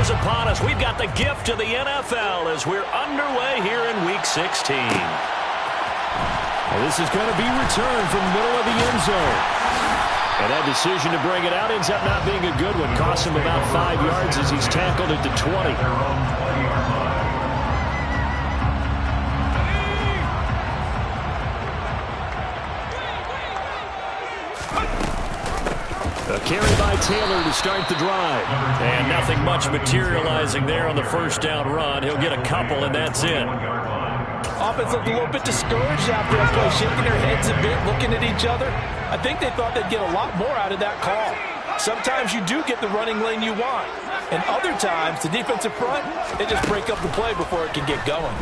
is upon us. We've got the gift of the NFL as we're underway here in Week 16. Well, this is going to be returned from the middle of the end zone. And that decision to bring it out ends up not being a good one. Costs him about 5 yards as he's tackled at the 20. A carry by Taylor to start the drive. And nothing much materializing there on the first down run. He'll get a couple, and that's it. Offense looked a little bit discouraged after that play, shaking their heads a bit, looking at each other. I think they thought they'd get a lot more out of that call. Sometimes you do get the running lane you want. And other times, the defensive front, they just break up the play before it can get going.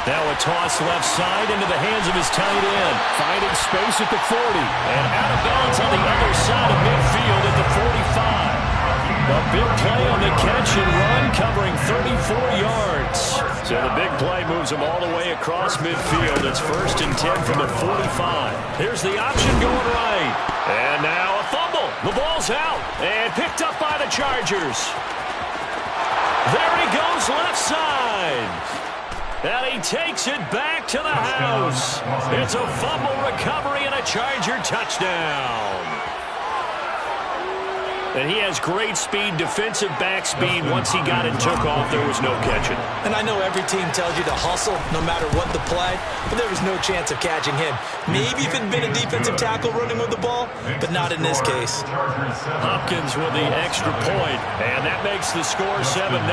Now a toss left side into the hands of his tight end. Finding space at the 40. And out of bounds on the other side of midfield at the 45. A big play on the catch and run, covering 34 yards. So the big play moves him all the way across midfield. It's 1st and 10 from the 45. Here's the option going right. And now a fumble. The ball's out and picked up by the Chargers. There he goes left side. And he takes it back to the house. It's a fumble recovery and a Charger touchdown. And he has great speed, defensive back speed. Once he got and took off, there was no catching. And I know every team tells you to hustle no matter what the play, but there was no chance of catching him. Maybe if it had been a defensive tackle running with the ball, but not in this case. Hopkins with the extra point, and that makes the score 7-0.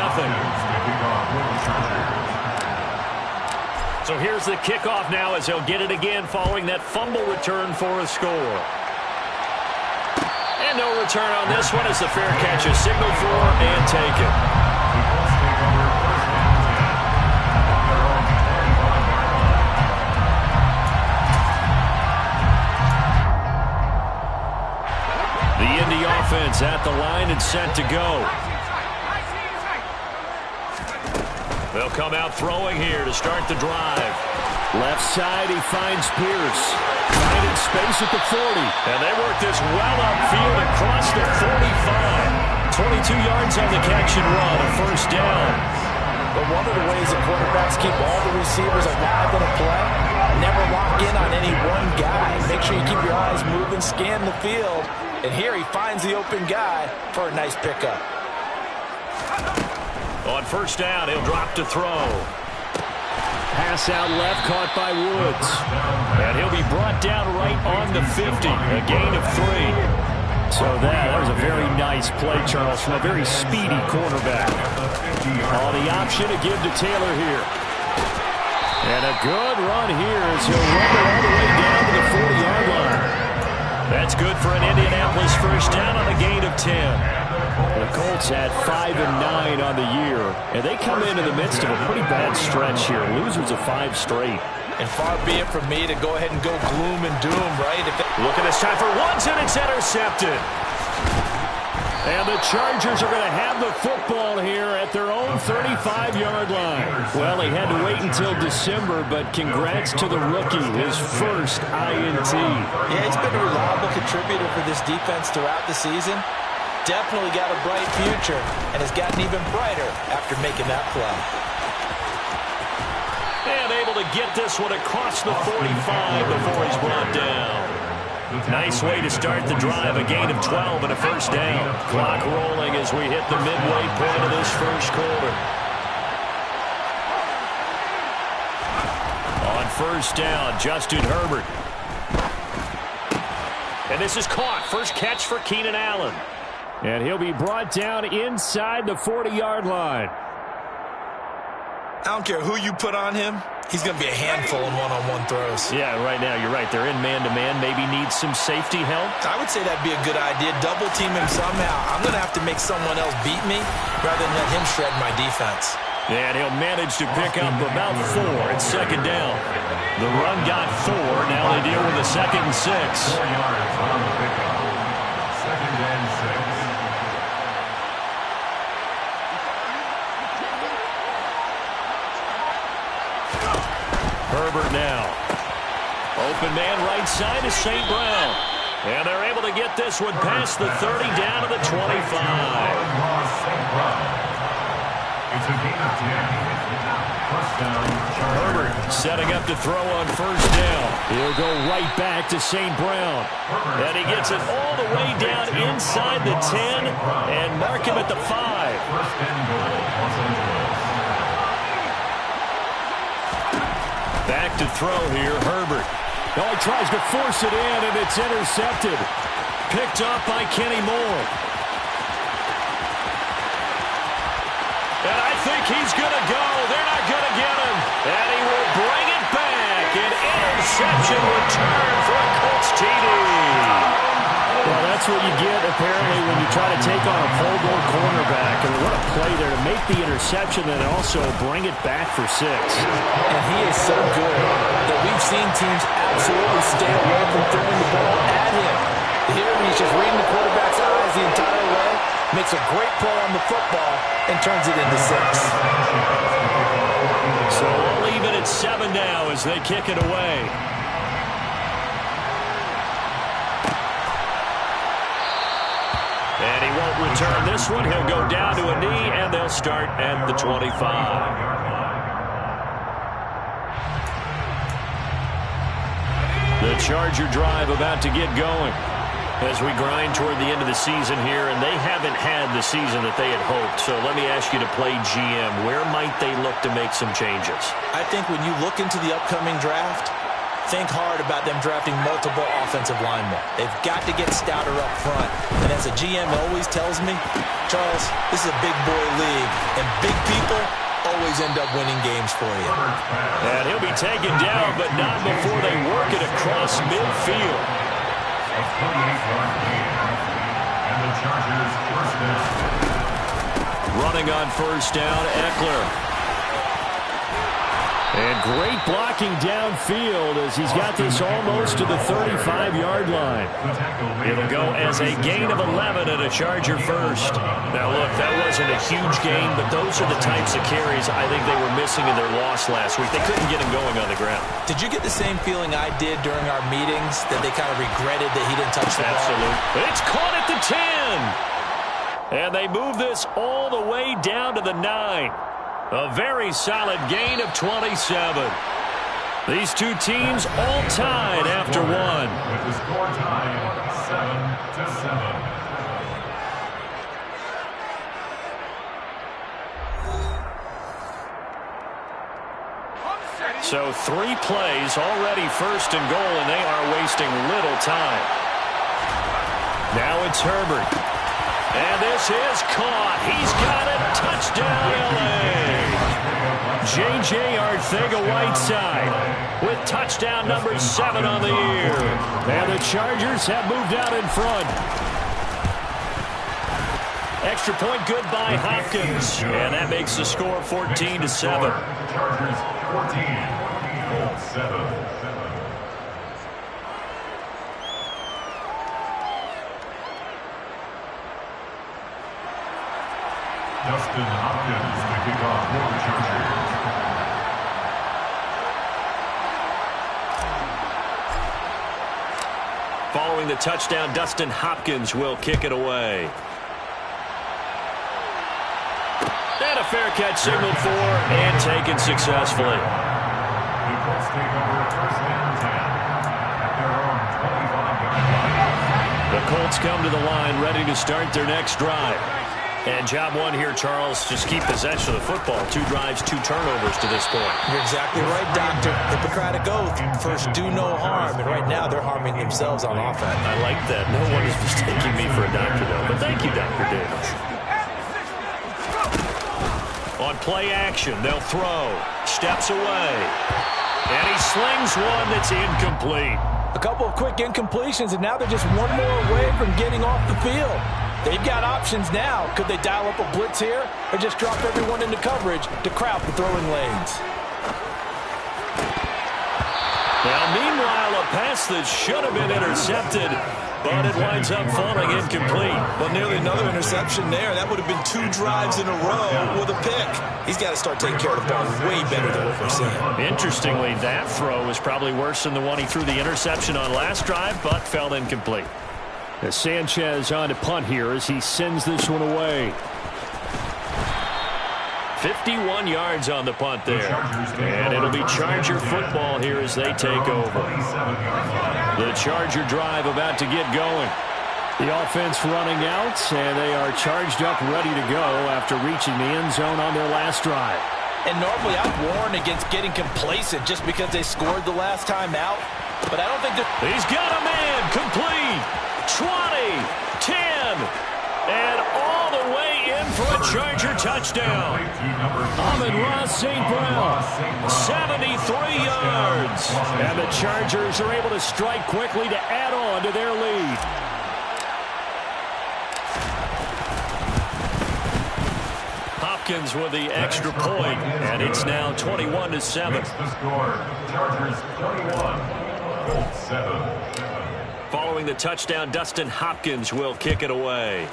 So here's the kickoff now as he'll get it again following that fumble return for a score. And no return on this one as the fair catch is signaled for and taken. The Indy offense at the line and set to go. They'll come out throwing here to start the drive. Left side, he finds Pierce. Finding space at the 40. And they work this well upfield across the 45. 22 yards on the catch and run, a first down. But one of the ways that quarterbacks keep all the receivers alive in a play, never lock in on any one guy. Make sure you keep your eyes moving, scan the field. And here he finds the open guy for a nice pickup. On first down, he'll drop to throw. Pass out left, caught by Woods. And he'll be brought down right on the 50, a gain of 3. So that was a very nice play, Charles, from a very speedy quarterback. On the option to give to Taylor here. And a good run here as he'll run it all the way down to the 40-yard line. That's good for an Indianapolis first down on a gain of 10. The Colts had 5 and 9 on the year, and they come in the midst of a pretty bad stretch here. Losers of 5 straight. And far be it from me to go ahead and go gloom and doom, right? Look at this time for Woods, and it's intercepted. And the Chargers are going to have the football here at their own 35-yard line. Well, he had to wait until December, but congrats to the rookie, his first INT. Yeah, he's been a reliable contributor for this defense throughout the season. Definitely got a bright future and has gotten even brighter after making that play. And able to get this one across the 45 before he's brought down. Nice way to start the drive, a gain of 12 and a first down. Clock rolling as we hit the midway point of this first quarter. On first down, Justin Herbert. And this is caught. First catch for Keenan Allen. And he'll be brought down inside the 40-yard line. I don't care who you put on him. He's going to be a handful in one-on-one throws. Yeah, right now, you're right. They're in man-to-man. Maybe needs some safety help. I would say that'd be a good idea. Double team him somehow. I'm going to have to make someone else beat me rather than let him shred my defense. And he'll manage to pick up about 4 at second down. The run got 4. Now they deal with a 2nd and 6. Herbert now. Open man right side is St. Brown. And they're able to get this one past the 30 down to the 25. Herbert setting up to throw on first down. He'll go right back to St. Brown. And he gets it all the way down inside the 10 and mark him at the 5. Back to throw here, Herbert. Oh, he tries to force it in, and it's intercepted. Picked off by Kenny Moore. And I think he's going to go. They're not going to get him. And he will bring it back. An interception return for a Colts TD. Well, that's what you get, apparently, when you try to take on a Pro Bowl cornerback. And what a play there to make the interception and also bring it back for 6. And he is so good that we've seen teams absolutely stay away from throwing the ball at him. Here he's just reading the quarterback's eyes the entire way, makes a great play on the football, and turns it into 6. So we'll leave it at 7 now as they kick it away. And he won't return this one. He'll go down to a knee, and they'll start at the 25. The Charger drive about to get going as we grind toward the end of the season here, and they haven't had the season that they had hoped. So let me ask you to play GM. Where might they look to make some changes? I think when you look into the upcoming draft, think hard about them drafting multiple offensive linemen. They've got to get stouter up front. And as a GM always tells me, Charles, this is a big boy league, and big people always end up winning games for you. And he'll be taken down, but not before they work it across midfield. Running on first down, Eckler. And great blocking downfield as he's got this almost to the 35-yard line. It'll go as a gain of 11 and a Charger first. Now, look, that wasn't a huge gain, but those are the types of carries I think they were missing in their loss last week. They couldn't get him going on the ground. Did you get the same feeling I did during our meetings, that they kind of regretted that he didn't touch the ball? Absolutely. It's caught at the 10. And they move this all the way down to the 9. A very solid gain of 27. These two teams all tied after one. With the score tied 7-7. So 3 plays already first and goal, and they are wasting little time. Now it's Herbert. And this is caught. He's got it. Touchdown, L.A. J.J. Arcega-Whiteside with touchdown number 7 on the year. And the Chargers have moved out in front. Extra point good by Hopkins. And that makes the score 14-7. Chargers 14, 7. Dustin Hopkins to kick off for the Chargers. Following the touchdown, Dustin Hopkins will kick it away. And a fair catch signaled for and taken successfully. The Colts take over first and 10 at their own 25-yard line. The Colts come to the line ready to start their next drive. And job one here, Charles, just keep possession of the football. 2 drives, 2 turnovers to this point. You're exactly right, Doctor. Hippocratic oath, first do no harm. And right now they're harming themselves on offense. I like that. No one is mistaking me for a doctor, though. But thank you, Dr. Davis. On play action, they'll throw. Steps away. And he slings one that's incomplete. A couple of quick incompletions, and now they're just one more away from getting off the field. They've got options now. Could they dial up a blitz here or just drop everyone into coverage to crowd the throwing lanes? Now, meanwhile, a pass that should have been intercepted, but it winds up falling incomplete. Well, nearly another interception there. That would have been 2 drives in a row with a pick. He's got to start taking care of the ball way better than what we're seeing. Interestingly, that throw was probably worse than the one he threw the interception on last drive, but fell incomplete. As Sanchez on to punt here as he sends this one away. 51 yards on the punt there. And it'll be Charger football here as they take over. The Charger drive about to get going. The offense running out, and they are charged up, ready to go after reaching the end zone on their last drive. And normally I'd warn against getting complacent just because they scored the last time out. But I don't think that... He's got a man complete. 20, 10, and all the way in for a Charger touchdown. Amon-Ra St. Brown, 73 yards. And the Chargers are able to strike quickly to add on to their lead. Hopkins with the extra point, and it's now 21-7. Chargers 21, Colts 7. Following the touchdown, Dustin Hopkins will kick it away.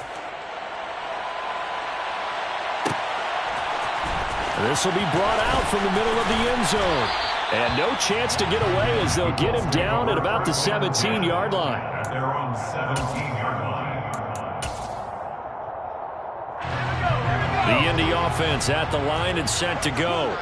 This will be brought out from the middle of the end zone. And no chance to get away as they'll get him down at about the 17-yard line. At their own 17-yard line. The Indy offense at the line and set to go.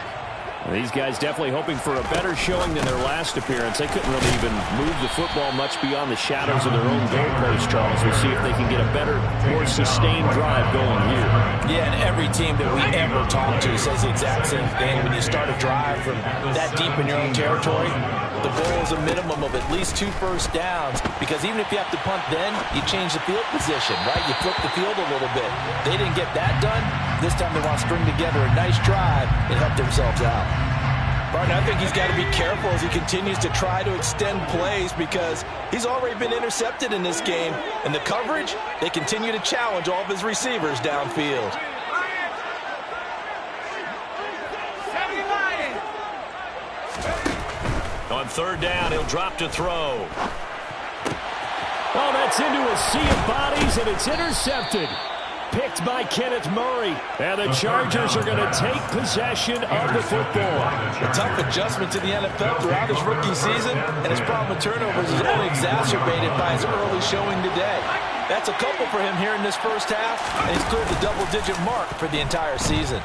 These guys definitely hoping for a better showing than their last appearance. They couldn't really even move the football much beyond the shadows of their own goalpost, Charles. We'll see if they can get a better, more sustained drive going here. Yeah, and every team that we ever talk to says the exact same thing. When you start a drive from that deep in your own territory, the goal is a minimum of at least 2 first downs, because even if you have to punt then, you change the field position, right? You flip the field a little bit. They didn't get that done. This time they want to string together a nice drive and help themselves out. Barton, I think he's got to be careful as he continues to try to extend plays, because he's already been intercepted in this game. And the coverage, they continue to challenge all of his receivers downfield. On third down, he'll drop to throw. Oh, that's into a sea of bodies, and it's intercepted. Picked by Kenneth Murray. And the Chargers are going to take possession of the football. A tough adjustment to the NFL throughout his rookie season, and his problem with turnovers is only exacerbated by his early showing today. That's a couple for him here in this first half, and he's cleared the double-digit mark for the entire season.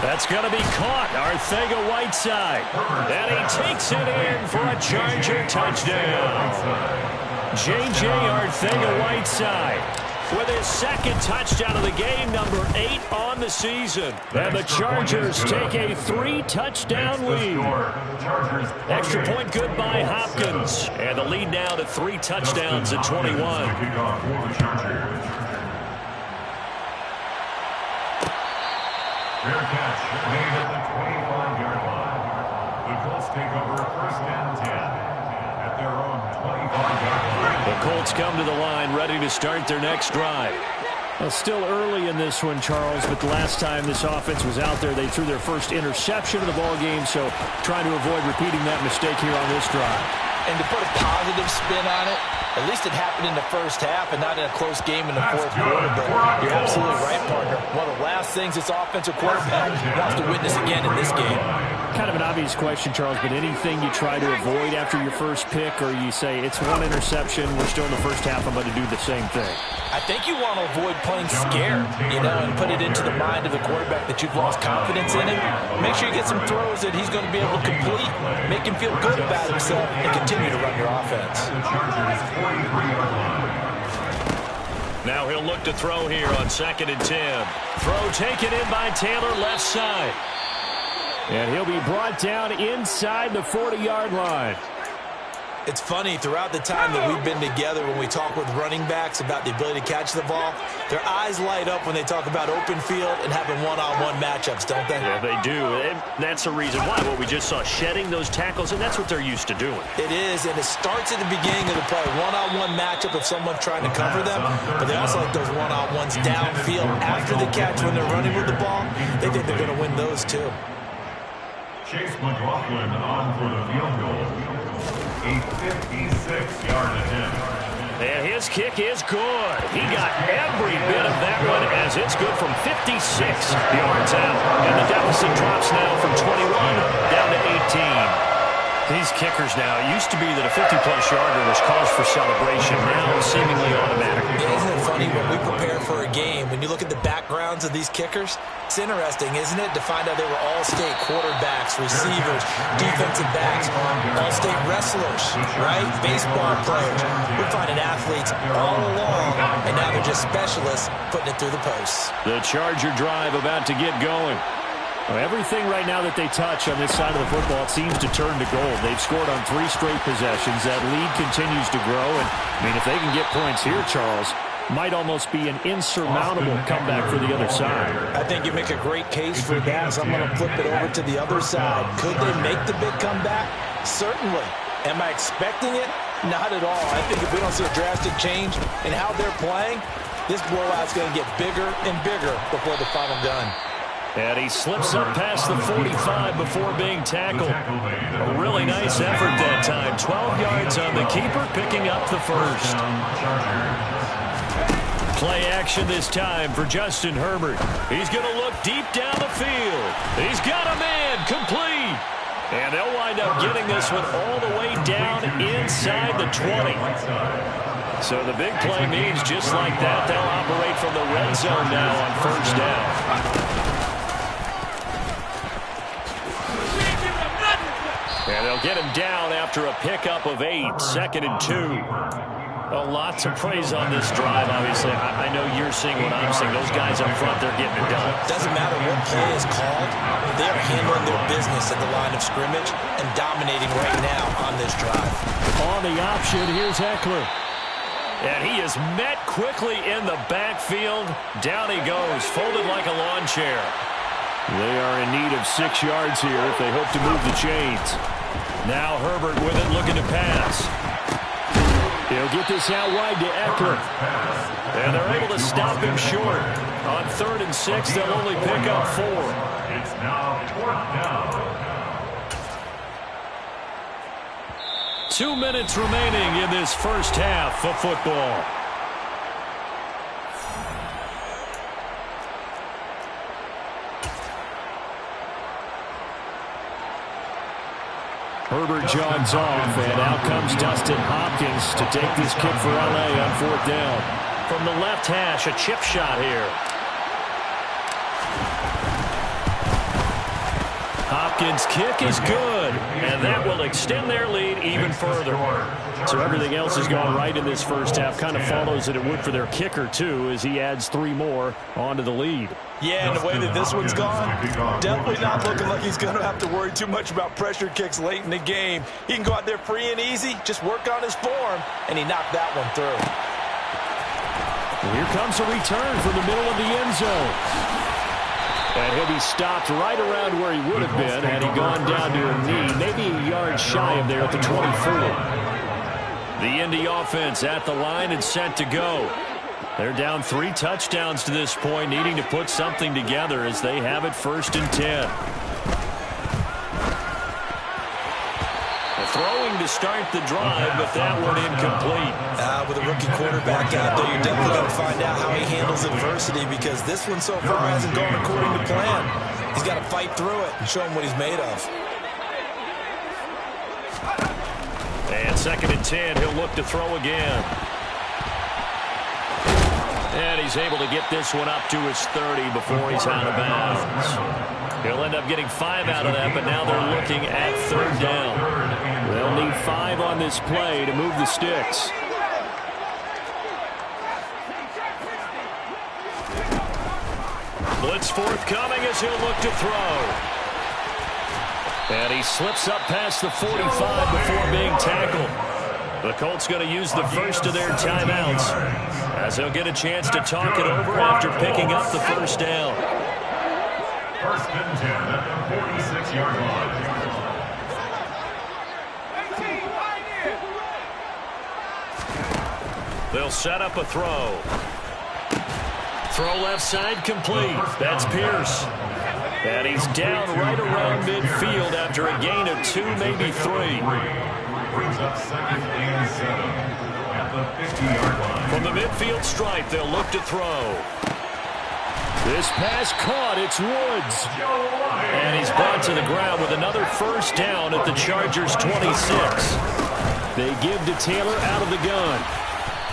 That's going to be caught. Arcega-Whiteside. And he takes it in for a Charger touchdown. J.J. Arcega-Whiteside with his second touchdown of the game, number 8 on the season. And the Chargers take a 3-touchdown lead. Extra point good by Hopkins. And the lead now to 3 touchdowns at 21. Fair catch made at the 25-yard line. The Colts take over first and 10 at their own 25-yard line. The Colts come to the line, ready to start their next drive. Well, still early in this one, Charles, but the last time this offense was out there, they threw their first interception of the ball game, so trying to avoid repeating that mistake here on this drive. And to put a positive spin on it, at least it happened in the first half and not in a close game in the fourth quarter. But you're absolutely right, partner. One of the last things this offensive quarterback wants to witness again in this game. Kind of an obvious question, Charles, but anything you try to avoid after your first pick, or you say it's one interception, we're still in the first half, I'm going to do the same thing? I think you want to avoid playing scared, and put it into the mind of the quarterback that you've lost confidence in him. Make sure you get some throws that he's going to be able to complete, make him feel good about himself, and continue to run your offense. Now he'll look to throw here on 2nd and 10. Throw taken in by Taylor, left side. And he'll be brought down inside the 40-yard line. It's funny, throughout the time that we've been together, when we talk with running backs about the ability to catch the ball, their eyes light up when they talk about open field and having one-on-one matchups, don't they? Yeah, they do. And that's the reason why. What we just saw, shedding those tackles, and that's what they're used to doing. It is, and it starts at the beginning of the play. One-on-one matchup if someone's trying to cover them, but they also like those one-on-ones downfield after the catch when they're running with the ball. They think they're going to win those, too. Chase McLaughlin on for the field goal. A 56-yard attempt. And his kick is good. He got every bit of that one as it's good from 56 yards out. And the deficit drops now from 21 down to 18. These kickers now, it used to be that a 50-plus yarder was cause for celebration. Now seemingly automatic. Isn't it funny when we prepare for a game, when you look at the backgrounds of these kickers, it's interesting, isn't it, to find out they were all-state quarterbacks, receivers, defensive backs, all-state wrestlers, right? Baseball players. We're finding athletes all along, and now they're just specialists putting it through the posts. The Charger drive about to get going. Well, everything right now that they touch on this side of the football, it seems to turn to gold. They've scored on 3 straight possessions. That lead continues to grow. And, I mean, if they can get points here, Charles, might almost be an insurmountable comeback for the other side. I think you make a great case for that, so I'm going to flip it over to the other side. Could they make the big comeback? Certainly. Am I expecting it? Not at all. I think if we don't see a drastic change in how they're playing, this blowout's going to get bigger and bigger before the final gun. And he slips up past the 45 before being tackled. A really nice effort that time. 12 yards on the keeper, picking up the first. Play action this time for Justin Herbert. He's going to look deep down the field. He's got a man, complete. And they'll wind up getting this one all the way down inside the 20. So the big play means just like that, they'll operate from the red zone now on first down. And they'll get him down after a pickup of 8, 2nd and 2. A lot to praise on this drive, obviously. I know you're seeing what I'm seeing. Those guys up front, they're getting it done. Doesn't matter what play is called. They are handling their business at the line of scrimmage and dominating right now on this drive. On the option, here's Eckler. And he is met quickly in the backfield. Down he goes, folded like a lawn chair. They are in need of 6 yards here if they hope to move the chains. Now Herbert with it, looking to pass. He'll get this out wide to Eckler. And they're able to stop him short. On 3rd and 6, they'll only pick up 4. It's now 4th down. 2 minutes remaining in this first half of football. Herbert jogs off, and out comes Dustin Hopkins to take this kick for L.A. on 4th down. From the left hash, a chip shot here. Hopkins' kick is good, and that will extend their lead even further. So everything else has gone right in this first half. Kind of follows that it would for their kicker, too, as he adds 3 more onto the lead. Yeah, and the way that this one's gone, definitely not looking like he's going to have to worry too much about pressure kicks late in the game. He can go out there free and easy, just work on his form, and he knocked that one through. Here comes a return from the middle of the end zone. And he'll be stopped right around where he would have been had he gone down to a knee, maybe a yard shy of there at the 24. The Indy offense at the line and set to go. They're down 3 touchdowns to this point, needing to put something together as they have it 1st and 10. Throwing to start the drive, but that one incomplete. With a rookie quarterback out there, you're definitely going to find out how he handles adversity, because this one so far hasn't gone according to plan. He's got to fight through it and show him what he's made of. And 2nd and 10, he'll look to throw again. And he's able to get this one up to his 30 before he's out of bounds. He'll end up getting 5 out of that, but now they're looking at 3rd down. They'll need 5 on this play to move the sticks. Blitz forthcoming as he'll look to throw. And he slips up past the 45 before being tackled. The Colts going to use the first of their timeouts as they'll get a chance to talk it over after picking up the 1st down. 1st and 10 at the 46-yard line. They'll set up a throw. Throw left side complete. That's Pierce. And he's down right around midfield after a gain of 2, maybe 3. Brings up 2nd and 7 at the 50-yard line. From the midfield stripe, they'll look to throw. This pass caught. It's Woods. And he's brought to the ground with another first down at the Chargers' 26. They give to Taylor out of the gun.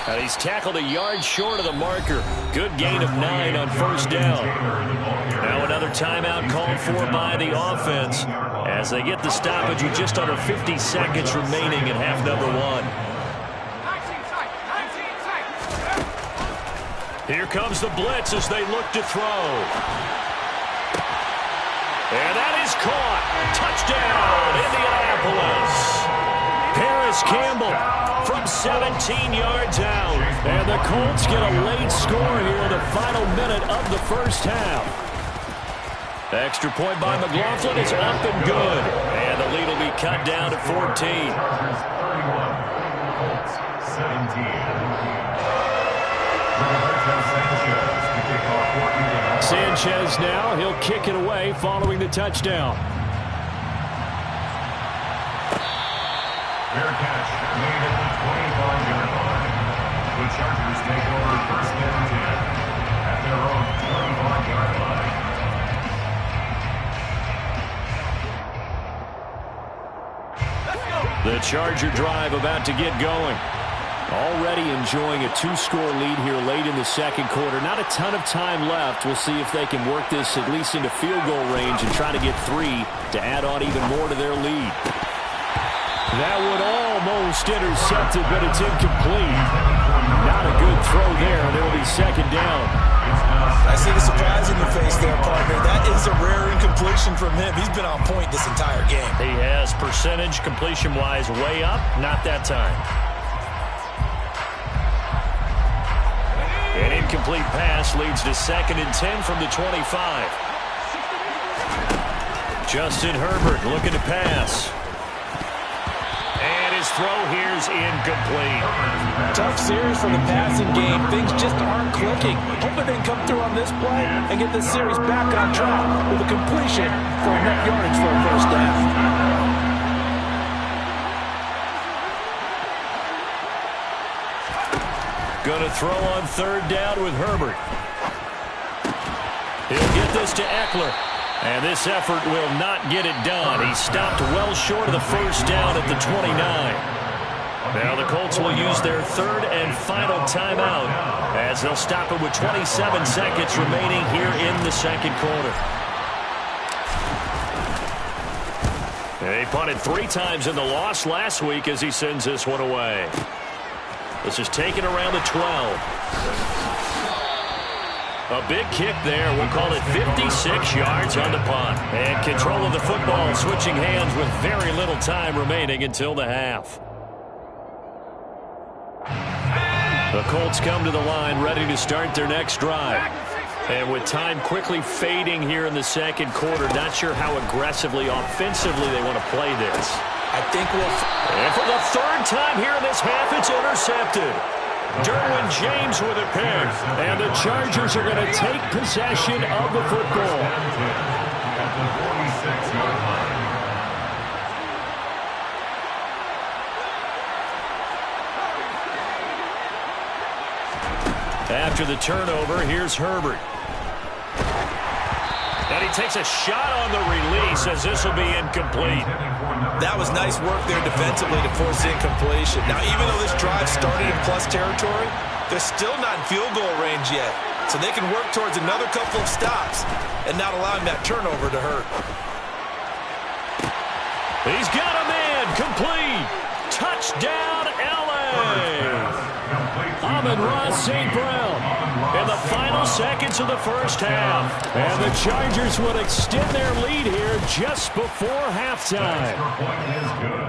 And he's tackled a yard short of the marker. Good gain of 9 on first down. Now another timeout called for by the offense as they get the stoppage with just under 50 seconds remaining in half number 1. Here comes the blitz as they look to throw. And that is caught. Touchdown, Indianapolis. Paris Campbell from 17 yards out. And the Colts get a late score here in the final minute of the first half. Extra point by McLaughlin is up and good. And the lead will be cut down to 14. 31, Colts 17. Sanchez now, he'll kick it away following the touchdown. Fair catch made at the 25-yard line. The Chargers take over first and 10 at their own 25-yard line. The Charger drive about to get going. Already enjoying a 2-score lead here late in the second quarter. Not a ton of time left. We'll see if they can work this at least into field goal range and try to get 3 to add on even more to their lead. That would almost intercept it, but it's incomplete. Not a good throw there, and it'll be second down. I see the surprise in your face there, partner. That is a rare incompletion from him. He's been on point this entire game. He has percentage completion-wise way up. Not that time. An incomplete pass leads to second and 10 from the 25. Justin Herbert looking to pass. And his throw here is incomplete. Tough series for the passing game. Things just aren't clicking. Hoping they can come through on this play and get this series back on track with a completion for a net yardage for a first down. Going to throw on third down with Herbert. He'll get this to Eckler. And this effort will not get it done. He stopped well short of the first down at the 29. Now the Colts will use their third and final timeout as they'll stop it with 27 seconds remaining here in the second quarter. He punted 3 times in the loss last week as he sends this one away. This is taken around the 12. A big kick there. We'll call it 56 yards on the punt. And control of the football switching hands with very little time remaining until the half. The Colts come to the line ready to start their next drive. And with time quickly fading here in the second quarter, not sure how aggressively, offensively they want to play this. I think and for the third time here in this half, it's intercepted. Derwin James with a pick. And the Chargers are going to take possession of the football. At the 46-yard line. After the turnover, here's Herbert. And he takes a shot on the release as this will be incomplete. that was nice work there defensively to force incompletion. Now, even though this drive started in plus territory, they're still not in field goal range yet. So they can work towards another couple of stops and not allowing that turnover to hurt. He's got a man. Complete. Touchdown, L.A. Amon-Ra St. Brown in the final seconds of the first half. And the Chargers would extend their lead here just before halftime.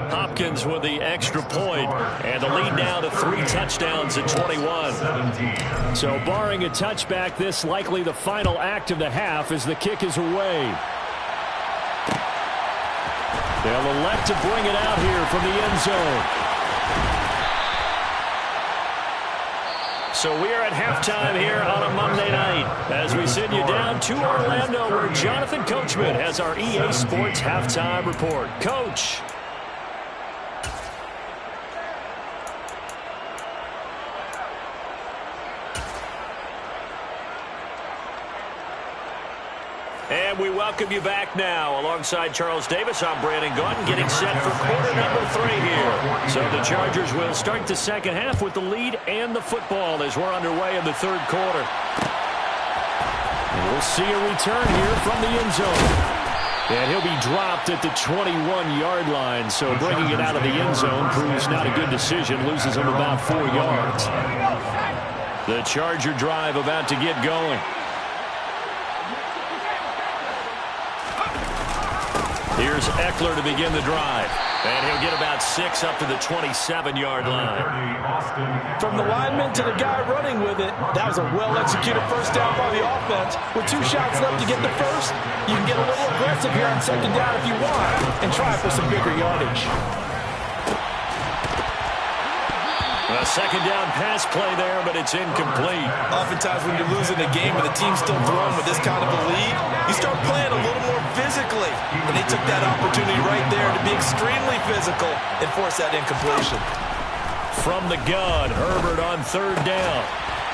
Hopkins with the extra point, and the lead now to 3 touchdowns at 21. So barring a touchback, this likely the final act of the half as the kick is away. They'll elect to bring it out here from the end zone. So we are at halftime here on a Monday night as we send you down to Orlando where Jonathan Coachman has our EA Sports halftime report. Coach. And we welcome you back now. Alongside Charles Davis, I'm Brandon Gaudin, getting set for quarter number 3 here. So the Chargers will start the second half with the lead and the football as we're underway in the third quarter. We'll see a return here from the end zone. And he'll be dropped at the 21-yard line. So bringing it out of the end zone proves not a good decision. Loses him about 4 yards. The Charger drive about to get going. Here's Eckler to begin the drive. And he'll get about 6 up to the 27-yard line. From the lineman to the guy running with it, that was a well-executed first down by the offense. With 2 shots left to get the first, you can get a little aggressive here on second down if you want and try for some bigger yardage. A second down pass play there, but it's incomplete. Oftentimes when you're losing a game and the team's still throwing with this kind of a lead, you start playing a little more physically. And they took that opportunity right there to be extremely physical and force that incompletion. From the gun, Herbert on third down.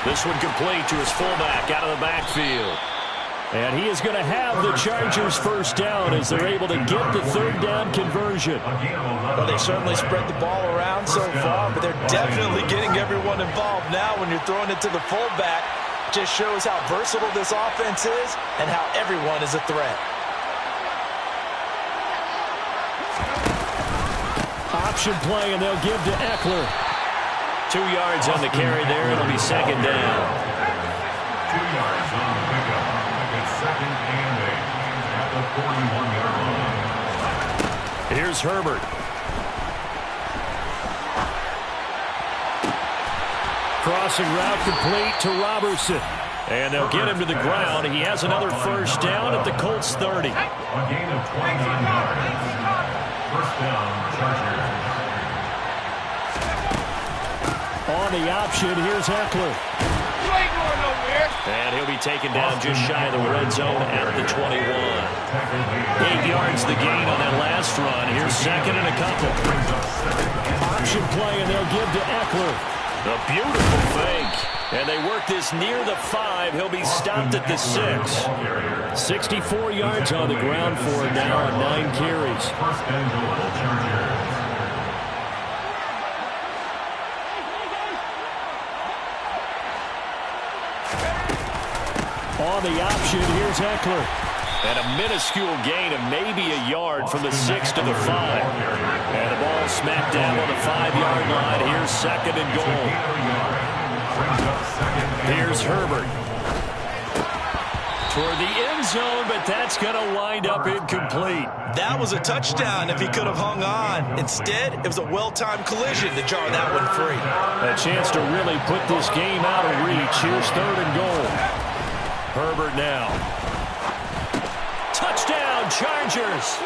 This one complete to his fullback out of the backfield. And he is going to have the Chargers first down as they're able to get the third down conversion. Well, they certainly spread the ball around so far, but they're definitely getting everyone involved now when you're throwing it to the fullback. Just shows how versatile this offense is and how everyone is a threat. Option play, and they'll give to Eckler. 2 yards on the carry there. It'll be second down. 2 yards on the pickup. Second and 8 at the 41-yard line. Here's Herbert. Crossing route complete to Robertson. And they'll get him to the ground. He has another first down at the Colts 30. A gain of 29 yards. First down, Chargers. On the option, here's Eckler. And he'll be taken down just shy of the red zone at the 21. 8 yards the gain on that last run. Here's second and a couple. Option play, and they'll give to Eckler. A beautiful fake. And they work this near the 5. He'll be stopped at the 6. 64 yards on the ground for him now on 9 carries. First and goal, Chargers. On the option, here's Eckler. And a minuscule gain of maybe a yard from the 6 to the 5. And the ball smacked down on the 5-yard line. Here's second and goal. Here's Herbert. Toward the end zone, but that's going to wind up incomplete. That was a touchdown if he could have hung on. Instead, it was a well-timed collision to jar that one free. A chance to really put this game out of reach. Here's third and goal. Herbert now. Touchdown, Chargers.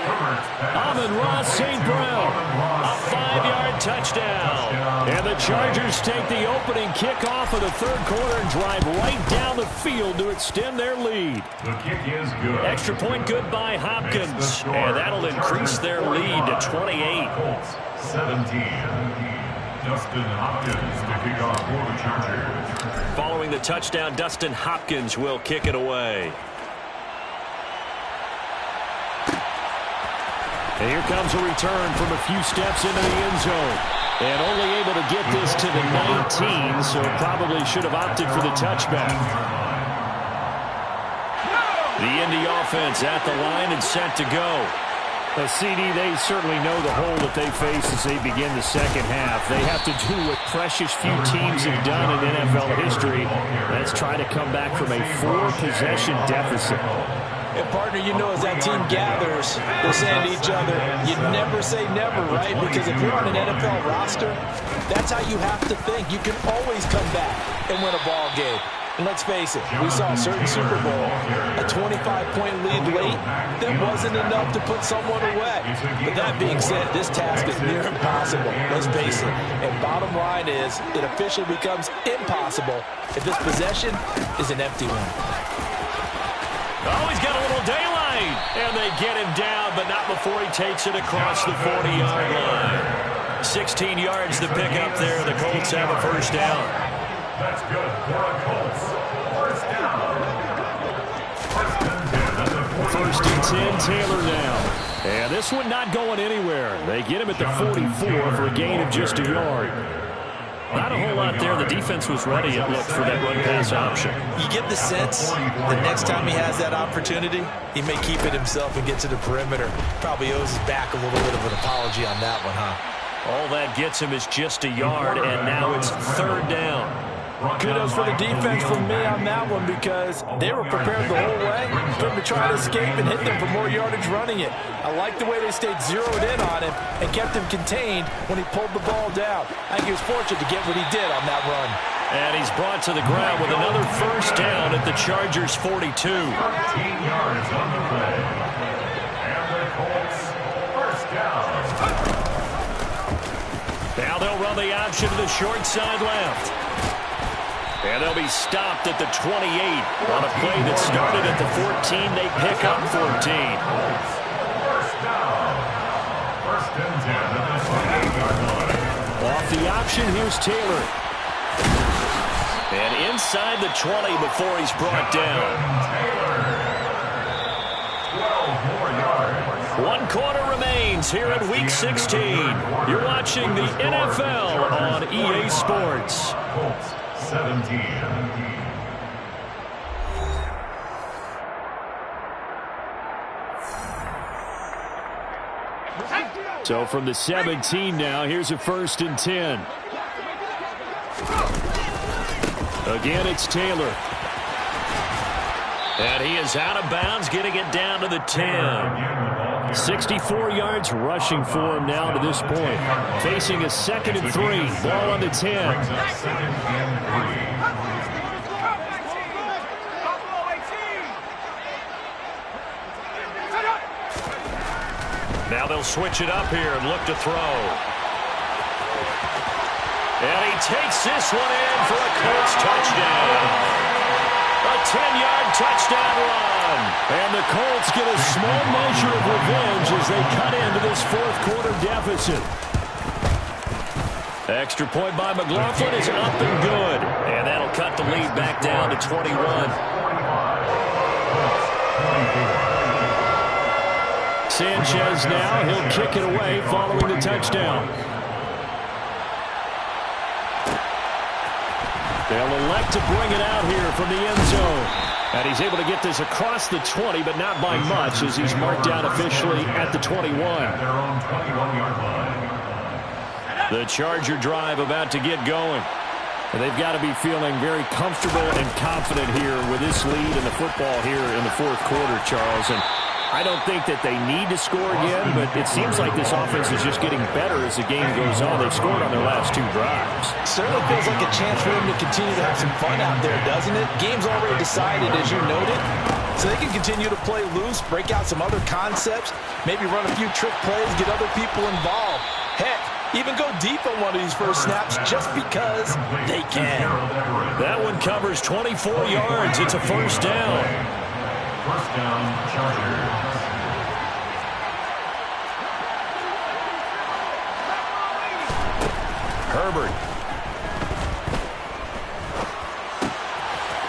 Amon-Ra St. Brown. A 5-yard touchdown. And the Chargers take the opening kickoff of the third quarter and drive right down the field to extend their lead. The kick is good. Extra point good by Hopkins. And that'll increase their lead to 28. 17. Dustin Hopkins to kick off for the Chargers. Following the touchdown, Dustin Hopkins will kick it away. And here comes a return from a few steps into the end zone. And only able to get this to the 19, so probably should have opted for the touchback. The Indy offense at the line and set to go. CD, they certainly know the hole that they face as they begin the second half. They have to do what precious few teams have done in NFL history. That's try to come back from a 4-possession deficit. And partner, you know, as that team gathers, they're saying to each other, you never say never, right? Because if you're on an NFL roster, that's how you have to think. You can always come back and win a ball game. And let's face it, we saw a certain Super Bowl, a 25-point lead late, that wasn't enough to put someone away. But that being said, this task is near impossible, let's face it. And bottom line is, it officially becomes impossible if this possession is an empty one. Oh, he's got a little daylight. And they get him down, but not before he takes it across the 40-yard line. 16 yards to pick up there. The Colts have a first down. That's good for the Colts. First down. First and 10 and 10, Taylor now. And this one not going anywhere. They get him at the 44 for a gain of just a yard. Not a whole lot there. The defense was ready, it looked, for that run-pass option. You get the sense that next time he has that opportunity, he may keep it himself and get to the perimeter. Probably owes his back a little bit of an apology on that one, huh? All that gets him is just a yard, and now it's third down. Kudos for the defense from me on that one because they were prepared the whole way for him to try to escape and hit them for more yardage running it. I like the way they stayed zeroed in on him and kept him contained when he pulled the ball down. I think he was fortunate to get what he did on that run. And he's brought to the ground with another first down at the Chargers' 42. 13 yards on the play. And the Colts, first down. Now they'll run the option to the short side left. And they'll be stopped at the 28. On a play that started at the 14, they pick up 14. First down. First and 10 at the 28-yard line. Off the option, here's Taylor. And inside the 20 before he's brought down. Taylor. 12 more yards. 1 quarter remains here in Week 16. You're watching the NFL on EA Sports. Colts 17. So from the 17 now, here's a first and 10. Again, it's Taylor. And he is out of bounds, getting it down to the 10. 64 yards rushing for him now to this point. Facing a 2nd and 3. Ball on the 10. Second and 3. Now they'll switch it up here and look to throw. And he takes this one in for a Colts touchdown. A 10-yard touchdown run. And the Colts get a small measure of revenge as they cut into this fourth quarter deficit. Extra point by McLaughlin is up and good. And that'll cut the lead back down to 21. Sanchez now, he'll kick it away following the touchdown. They'll elect to bring it out here from the end zone. And he's able to get this across the 20, but not by much as he's marked down officially at the 21. Their own 21-yard line. The Charger drive about to get going. And they've got to be feeling very comfortable and confident here with this lead in the football here in the fourth quarter, Charles. And I don't think that they need to score again, but it seems like this offense is just getting better as the game goes on. They've scored on their last 2 drives. Certainly feels like a chance for them to continue to have some fun out there, doesn't it? Game's already decided, as you noted. So they can continue to play loose, break out some other concepts, maybe run a few trick plays, get other people involved. Heck, even go deep on one of these first snaps just because they can. That one covers 24 yards. It's a first down. First down, Chargers. Herbert.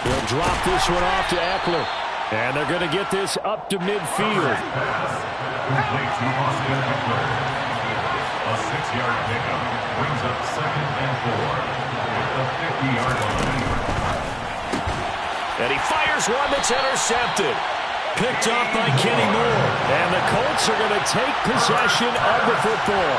They'll drop this one off to Eckler. And they're going to get this up to midfield. Complete to Austin Eckler. A 6-yard pickup brings up 2nd and 4 at the 50-yard line. And he fires one that's intercepted. Picked off by Kenny Moore. And the Colts are going to take possession of the football.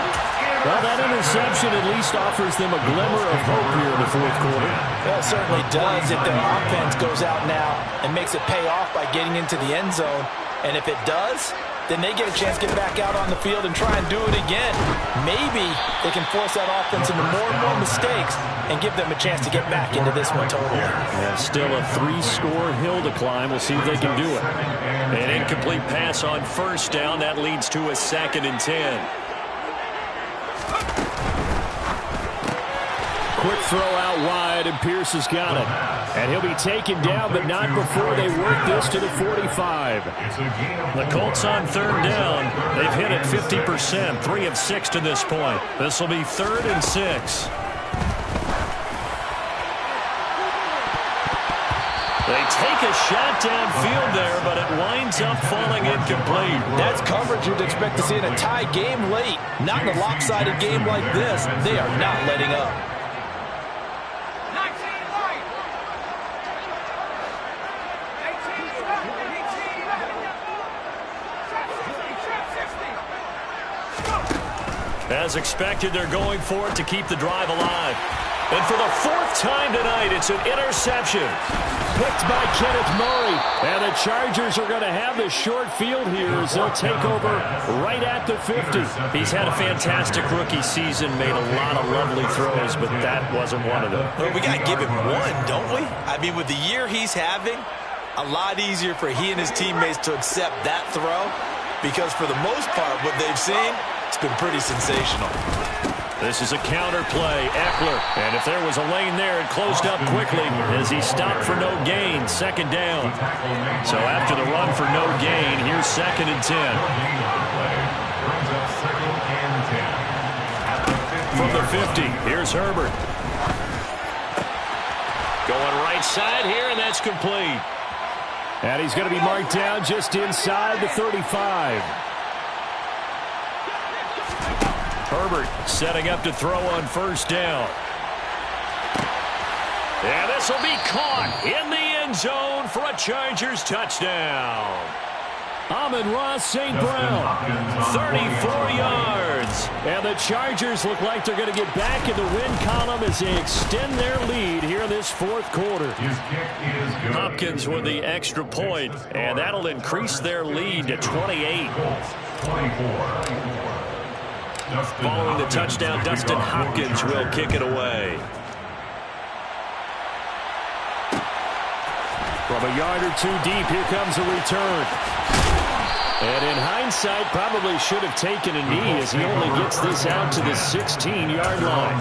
Well, that interception at least offers them a glimmer of hope here in the fourth quarter. Well, it certainly does if their offense goes out now and makes it pay off by getting into the end zone. And if it does, then they get a chance to get back out on the field and try and do it again. Maybe they can force that offense into more and more mistakes and give them a chance to get back into this one totally. Yeah, still a 3-score hill to climb. We'll see if they can do it. An incomplete pass on first down. That leads to a 2nd and 10. Quick throw out wide, and Pierce has got it. And he'll be taken down, but not before they work this to the 45. The Colts on third down. They've hit it 50%, 3 of 6 to this point. This will be 3rd and 6. They take a shot downfield there, but it winds up falling incomplete. That's coverage you'd expect to see in a tie game late. Not in a lopsided game like this. They are not letting up. As expected, they're going for it to keep the drive alive. And for the fourth time tonight, it's an interception. Picked by Kenneth Murray. And the Chargers are going to have the short field here as they'll take over right at the 50. He's had a fantastic rookie season, made a lot of lovely throws, but that wasn't one of them. Well, we got to give him one, don't we? I mean, with the year he's having, a lot easier for he and his teammates to accept that throw because for the most part, what they've seen, it's been pretty sensational. This is a counter play, Eckler. And if there was a lane there, it closed up quickly as he stopped for no gain, second down. So after the run for no gain, here's 2nd and 10. From the 50, here's Herbert. Going right side here, and that's complete. And he's going to be marked down just inside the 35. Herbert setting up to throw on first down. And this will be caught in the end zone for a Chargers touchdown. Amon-Ra St. Brown, 34 yards. And the Chargers look like they're going to get back in the win column as they extend their lead here in this fourth quarter. Hopkins with the extra point, and that'll increase their lead to 28. Following the touchdown, Dustin Hopkins will kick it away. From a yard or two deep, here comes a return. And in hindsight, probably should have taken a knee as he only gets this out to the 16-yard line.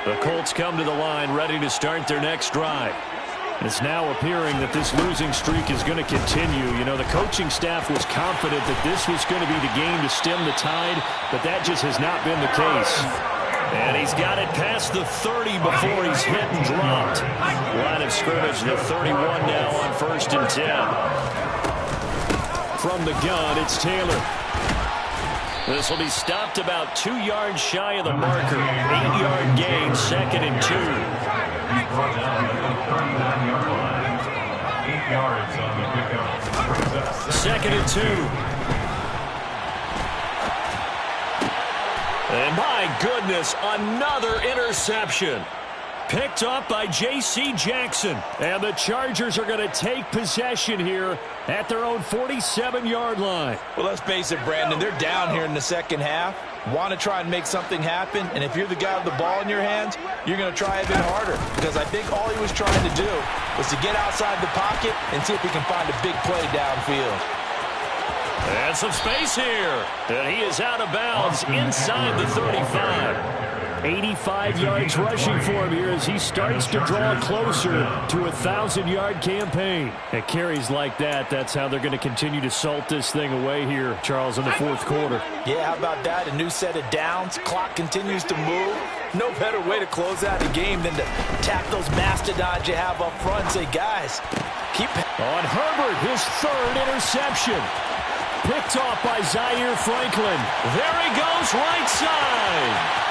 The Colts come to the line ready to start their next drive. It's now appearing that this losing streak is going to continue. You know, the coaching staff was confident that this was going to be the game to stem the tide, but that just has not been the case. And he's got it past the 30 before he's hit and dropped. Line of scrimmage, the 31 now on 1st and 10. From the gun, it's Taylor. This will be stopped about 2 yards shy of the marker. 8-yard gain, 2nd and 2. Brought down at the 39-yard line. 8 yards on the pickup. 2nd and 2. And my goodness, another interception. Picked up by J.C. Jackson. And the Chargers are going to take possession here at their own 47-yard line. Well, let's face it, Brandon, they're down here in the second half. Want to try and make something happen, and if you're the guy with the ball in your hands, you're going to try a bit harder because I think all he was trying to do was to get outside the pocket and see if he can find a big play downfield. And some space here. And he is out of bounds inside the 35. 85 yards rushing for him here as he starts to draw closer to a 1,000-yard campaign. At carries like that, that's how they're going to continue to salt this thing away here, Charles, in the fourth quarter. Yeah, how about that? A new set of downs. Clock continues to move. No better way to close out a game than to tap those mastodons you have up front and say, guys, keep... On Herbert, his 3rd interception. Picked off by Zaire Franklin. There he goes, right side.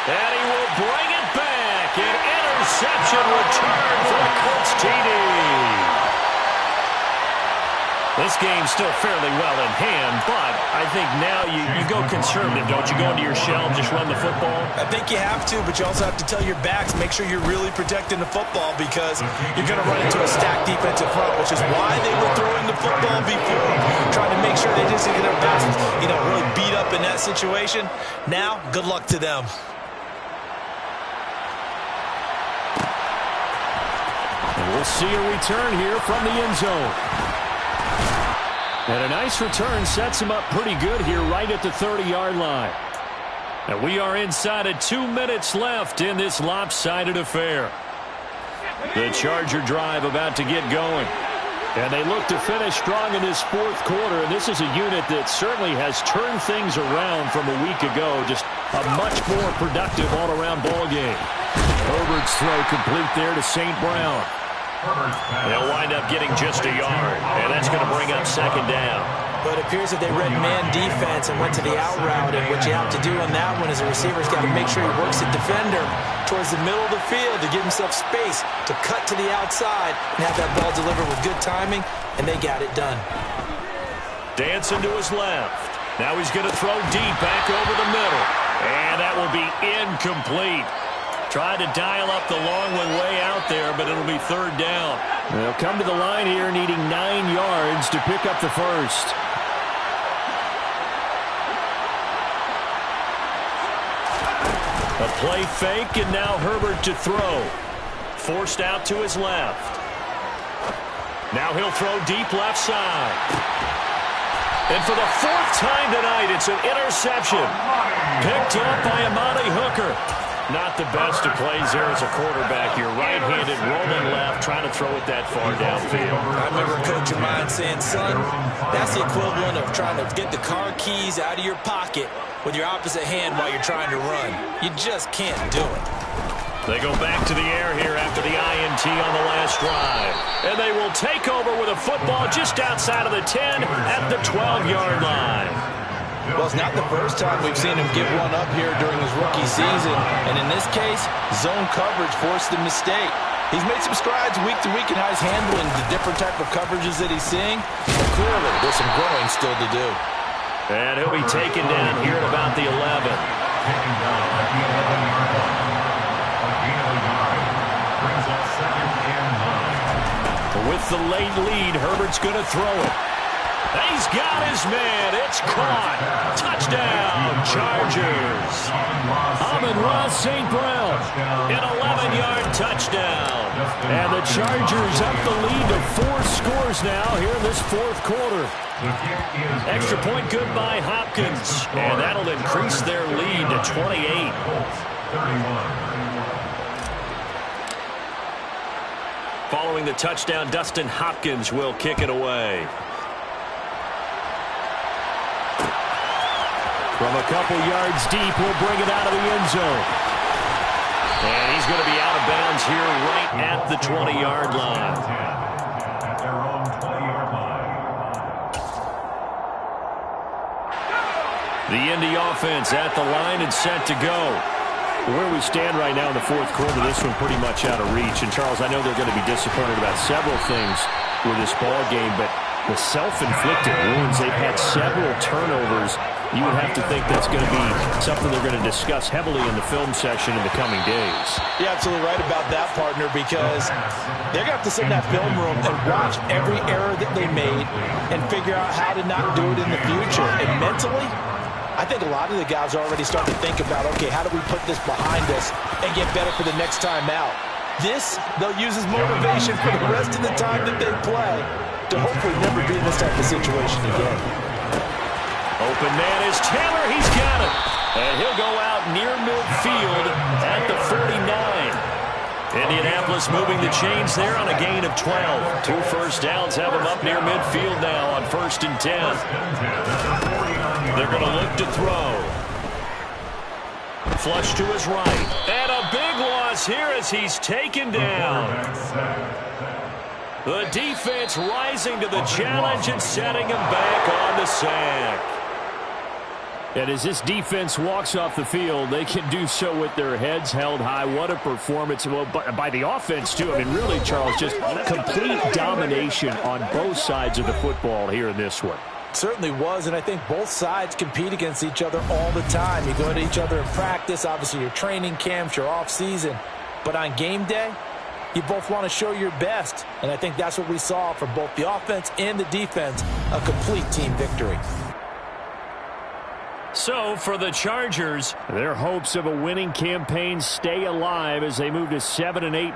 And he will bring it back. An interception return for the Colts TD. This game's still fairly well in hand, but I think now you go conservative, don't you? Go into your shell and just run the football? I think you have to, but you also have to tell your backs, make sure you're really protecting the football because you're going to run into a stacked defensive front, which is why they were throwing the football before, trying to make sure they just get their backs, really beat up in that situation. Now, good luck to them. And we'll see a return here from the end zone. And a nice return sets him up pretty good here right at the 30-yard line. And we are inside of 2 minutes left in this lopsided affair. The Charger drive about to get going. And they look to finish strong in this fourth quarter. And this is a unit that certainly has turned things around from a week ago. Just a much more productive all-around ball game. Herbert's throw complete there to St. Brown. They'll wind up getting just a yard, and that's going to bring up second down. But it appears that they read man defense and went to the out route, and what you have to do on that one is the receiver's got to make sure he works the defender towards the middle of the field to give himself space to cut to the outside and have that ball delivered with good timing, and they got it done. Dancing to his left. Now he's going to throw deep back over the middle, and that will be incomplete. Tried to dial up the long one way out there, but it'll be third down. They'll come to the line here needing 9 yards to pick up the first. A play fake, and now Herbert to throw. Forced out to his left. Now he'll throw deep left side. And for the 4th time tonight, it's an interception. Picked up by Amani Hooker. Not the best of plays there as a quarterback. You're right-handed, rolling left, trying to throw it that far downfield. I remember a coach of mine saying, son, that's the equivalent of trying to get the car keys out of your pocket with your opposite hand while you're trying to run. You just can't do it. They go back to the air here after the INT on the last drive. And they will take over with a football just outside of the 10 at the 12-yard line. Well, it's not the first time we've seen him give one up here during his rookie season. And in this case, zone coverage forced the mistake. He's made some strides week to week in how he's handling the different type of coverages that he's seeing. But clearly, there's some growing still to do. And he'll be taken down here at about the 11. Taken down at the 11-yard line. A gain of a yard. Brings up second and 9. With the late lead, Herbert's going to throw it. He's got his man. It's caught. Touchdown, Chargers. Amon-Ra St. Brown. An 11-yard touchdown. And the Chargers up the lead to 4 scores now here in this 4th quarter. Extra point good by Hopkins. And that'll increase their lead to 28. 31. Following the touchdown, Dustin Hopkins will kick it away. From a couple yards deep, he'll bring it out of the end zone. And he's going to be out of bounds here right at the 20-yard line. At their own 20-yard line. The Indy offense at the line and set to go. Where we stand right now in the 4th quarter, this one pretty much out of reach. And, Charles, I know they're going to be disappointed about several things with this ball game, but the self-inflicted wounds, they've had several turnovers. You would have to think that's going to be something they're going to discuss heavily in the film session in the coming days. You're absolutely right about that, partner, because they're going to have to sit in that film room and watch every error that they made and figure out how to not do it in the future. And mentally, I think a lot of the guys are already starting to think about, okay, how do we put this behind us and get better for the next time out? This, they'll use as motivation for the rest of the time that they play to hopefully never be in this type of situation again. Open man is Taylor. He's got it. And he'll go out near midfield at the 49. Indianapolis moving the chains there on a gain of 12. 2 first downs have them up near midfield now on 1st and 10. They're going to look to throw. Flush to his right. And a big loss here as he's taken down. The defense rising to the challenge and setting him back on the sack. And as this defense walks off the field, they can do so with their heads held high. What a performance by the offense, too. I mean, really, Charles, just complete domination on both sides of the football here in this one. Certainly was, and I think both sides compete against each other all the time. You go to each other in practice, obviously your training camps, your off-season. But on game day, you both want to show your best. And I think that's what we saw from both the offense and the defense, a complete team victory. So, for the Chargers, their hopes of a winning campaign stay alive as they move to 7-8.